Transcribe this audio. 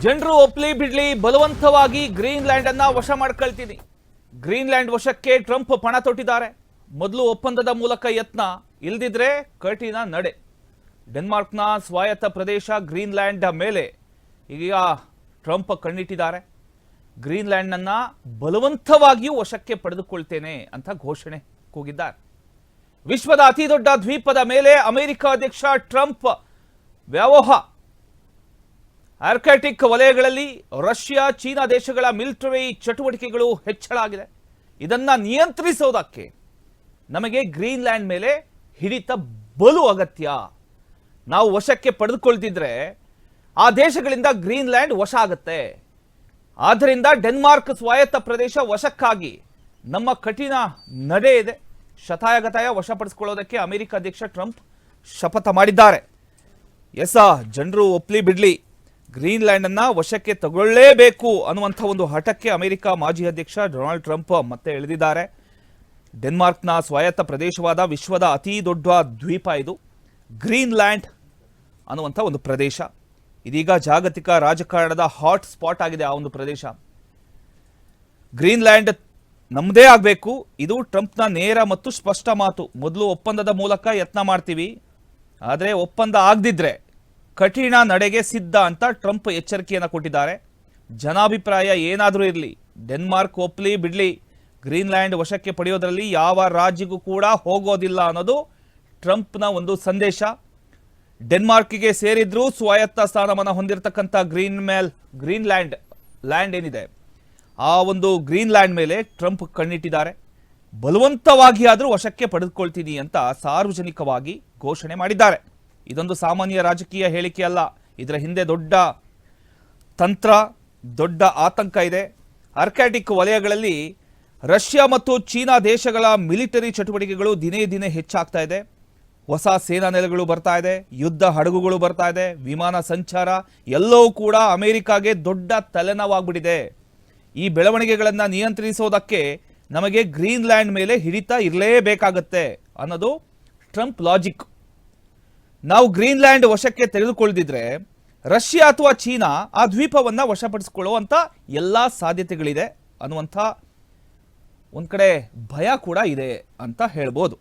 ಜನರು ಒಪ್ಲಿ ಬಿಡ್ಲಿ ಬಲವಂತವಾಗಿ ಗ್ರೀನ್ಲ್ಯಾಂಡ್ ಅನ್ನ ವಶ ಮಾಡ್ಕೊಳ್ತೀನಿ. ಗ್ರೀನ್ಲ್ಯಾಂಡ್ ವಶಕ್ಕೆ ಟ್ರಂಪ್ ಪಣ ತೊಟ್ಟಿದ್ದಾರೆ. ಮೊದಲು ಒಪ್ಪಂದದ ಮೂಲಕ ಯತ್ನ, ಇಲ್ದಿದ್ರೆ ಕಠಿಣ ನಡೆ. ಡೆನ್ಮಾರ್ಕ್ನ ಸ್ವಾಯತ್ತ ಪ್ರದೇಶ ಗ್ರೀನ್ಲ್ಯಾಂಡ್ ಮೇಲೆ ಈಗ ಟ್ರಂಪ್ ಕಣ್ಣಿಟ್ಟಿದ್ದಾರೆ. ಗ್ರೀನ್ಲ್ಯಾಂಡ್ ಅನ್ನ ಬಲವಂತವಾಗಿಯೂ ವಶಕ್ಕೆ ಪಡೆದುಕೊಳ್ತೇನೆ ಅಂತ ಘೋಷಣೆ ಕೂಗಿದ್ದಾರೆ. ವಿಶ್ವದ ಅತಿ ದೊಡ್ಡ ದ್ವೀಪದ ಮೇಲೆ ಅಮೆರಿಕ ಅಧ್ಯಕ್ಷ ಟ್ರಂಪ್ ವ್ಯಾಮೋಹ. ಆರ್ಕ್ಟಿಕ್ ವಲಯಗಳಲ್ಲಿ ರಷ್ಯಾ ಚೀನಾ ದೇಶಗಳ ಮಿಲಿಟರಿ ಚಟುವಟಿಕೆಗಳು ಹೆಚ್ಚಳ ಆಗಿದೆ. ಇದನ್ನ ನಿಯಂತ್ರಿಸೋದಕ್ಕೆ ನಮಗೆ ಗ್ರೀನ್ಲ್ಯಾಂಡ್ ಮೇಲೆ ಹಿಡಿತ ಬಲು ಅಗತ್ಯ. ನಾವು ವಶಕ್ಕೆ ಪಡೆದುಕೊಳ್ತಿದ್ರೆ ಆ ದೇಶಗಳಿಂದ ಗ್ರೀನ್ಲ್ಯಾಂಡ್ ವಶ ಆಗುತ್ತೆ. ಆದ್ದರಿಂದ ಡೆನ್ಮಾರ್ಕ್ ಸ್ವಾಯತ್ತ ಪ್ರದೇಶ ವಶಕ್ಕಾಗಿ ನಮ್ಮ ಕಠಿಣ ನಡೆ ಇದೆ. ಶತಾಯಗತಾಯ ವಶಪಡಿಸಿಕೊಳ್ಳೋದಕ್ಕೆ ಅಮೆರಿಕ ಅಧ್ಯಕ್ಷ ಟ್ರಂಪ್ ಶಪಥ ಮಾಡಿದ್ದಾರೆ. ಜನರು ಒಪ್ಲಿ ಬಿಡ್ಲಿ ಗ್ರೀನ್ಲ್ಯಾಂಡ್ ಅನ್ನ ವಶಕ್ಕೆ ತಗೊಳ್ಳೇಬೇಕು ಅನ್ನುವಂಥ ಒಂದು ಹಠಕ್ಕೆ ಅಮೆರಿಕ ಮಾಜಿ ಅಧ್ಯಕ್ಷ ಡೊನಾಲ್ಡ್ ಟ್ರಂಪ್ ಮತ್ತೆ ಇಳಿದಿದ್ದಾರೆ. ಡೆನ್ಮಾರ್ಕ್ನ ಸ್ವಾಯತ್ತ ಪ್ರದೇಶವಾದ ವಿಶ್ವದ ಅತಿ ದೊಡ್ಡ ದ್ವೀಪ ಇದು ಗ್ರೀನ್ಲ್ಯಾಂಡ್ ಅನ್ನುವಂಥ ಒಂದು ಪ್ರದೇಶ. ಇದೀಗ ಜಾಗತಿಕ ರಾಜಕಾರಣದ ಹಾಟ್ ಸ್ಪಾಟ್ ಆಗಿದೆ. ಆ ಒಂದು ಪ್ರದೇಶ ಗ್ರೀನ್ಲ್ಯಾಂಡ್ ನಮ್ಮದೇ ಆಗಬೇಕು. ಇದು ಟ್ರಂಪ್ನ ನೇರ ಮತ್ತು ಸ್ಪಷ್ಟ ಮಾತು. ಮೊದಲು ಒಪ್ಪಂದದ ಮೂಲಕ ಯತ್ನ ಮಾಡ್ತೀವಿ, ಆದರೆ ಒಪ್ಪಂದ ಆಗದಿದ್ರೆ ಕಠಿಣ ನಡೆಗೆ ಸಿದ್ಧ ಅಂತ ಟ್ರಂಪ್ ಎಚ್ಚರಿಕೆಯನ್ನು ಕೊಟ್ಟಿದ್ದಾರೆ. ಜನಾಭಿಪ್ರಾಯ ಏನಾದರೂ ಇರಲಿ, ಡೆನ್ಮಾರ್ಕ್ ಒಪ್ಲಿ ಬಿಡ್ಲಿ ಗ್ರೀನ್ಲ್ಯಾಂಡ್ ವಶಕ್ಕೆ ಪಡೆಯೋದ್ರಲ್ಲಿ ಯಾವ ರಾಜ್ಯಕ್ಕೂ ಕೂಡ ಹೋಗೋದಿಲ್ಲ ಅನ್ನೋದು ಟ್ರಂಪ್ನ ಒಂದು ಸಂದೇಶ. ಡೆನ್ಮಾರ್ಕ್ಗೆ ಸೇರಿದ್ರೂ ಸ್ವಾಯತ್ತ ಸ್ಥಾನಮಾನ ಹೊಂದಿರತಕ್ಕಂಥ ಲ್ಯಾಂಡ್ ಏನಿದೆ, ಆ ಒಂದು ಗ್ರೀನ್ಲ್ಯಾಂಡ್ ಮೇಲೆ ಟ್ರಂಪ್ ಕಣ್ಣಿಟ್ಟಿದ್ದಾರೆ. ಬಲವಂತವಾಗಿ ಆದರೂ ವಶಕ್ಕೆ ಪಡೆದುಕೊಳ್ತೀನಿ ಅಂತ ಸಾರ್ವಜನಿಕವಾಗಿ ಘೋಷಣೆ ಮಾಡಿದ್ದಾರೆ. ಇದೊಂದು ಸಾಮಾನ್ಯ ರಾಜಕೀಯ ಹೇಳಿಕೆ ಅಲ್ಲ. ಇದರ ಹಿಂದೆ ದೊಡ್ಡ ತಂತ್ರ, ದೊಡ್ಡ ಆತಂಕ ಇದೆ. ಆರ್ಕ್ಟಿಕ್ ವಲಯಗಳಲ್ಲಿ ರಷ್ಯಾ ಮತ್ತು ಚೀನಾ ದೇಶಗಳ ಮಿಲಿಟರಿ ಚಟುವಟಿಕೆಗಳು ದಿನೇ ದಿನೇ ಹೆಚ್ಚಾಗ್ತಾ ಇದೆ. ಹೊಸ ಸೇನಾ ನೆಲೆಗಳು ಬರ್ತಾ ಇದೆ, ಯುದ್ಧ ಹಡಗುಗಳು ಬರ್ತಾ ಇದೆ, ವಿಮಾನ ಸಂಚಾರ ಎಲ್ಲವೂ ಕೂಡ ಅಮೆರಿಕಾಗೆ ದೊಡ್ಡ ತಲೆನೋವಾಗ್ಬಿಟ್ಟಿದೆ. ಈ ಬೆಳವಣಿಗೆಗಳನ್ನು ನಿಯಂತ್ರಿಸೋದಕ್ಕೆ ನಮಗೆ ಗ್ರೀನ್ಲ್ಯಾಂಡ್ ಮೇಲೆ ಹಿಡಿತ ಇರಲೇಬೇಕಾಗತ್ತೆ ಅನ್ನೋದು ಟ್ರಂಪ್ ಲಾಜಿಕ್. ನಾವು ಗ್ರೀನ್ಲ್ಯಾಂಡ್ ವಶಕ್ಕೆ ತೆಗೆದುಕೊಳ್ಳದಿದ್ರೆ ರಷ್ಯಾ ಅಥವಾ ಚೀನಾ ಆ ದ್ವೀಪವನ್ನ ವಶಪಡಿಸಿಕೊಳ್ಳುವಂತ ಎಲ್ಲ ಸಾಧ್ಯತೆಗಳಿದೆ ಅನ್ನುವಂಥ ಒಂದ್ ಕಡೆ ಭಯ ಕೂಡ ಇದೆ ಅಂತ ಹೇಳ್ಬೋದು.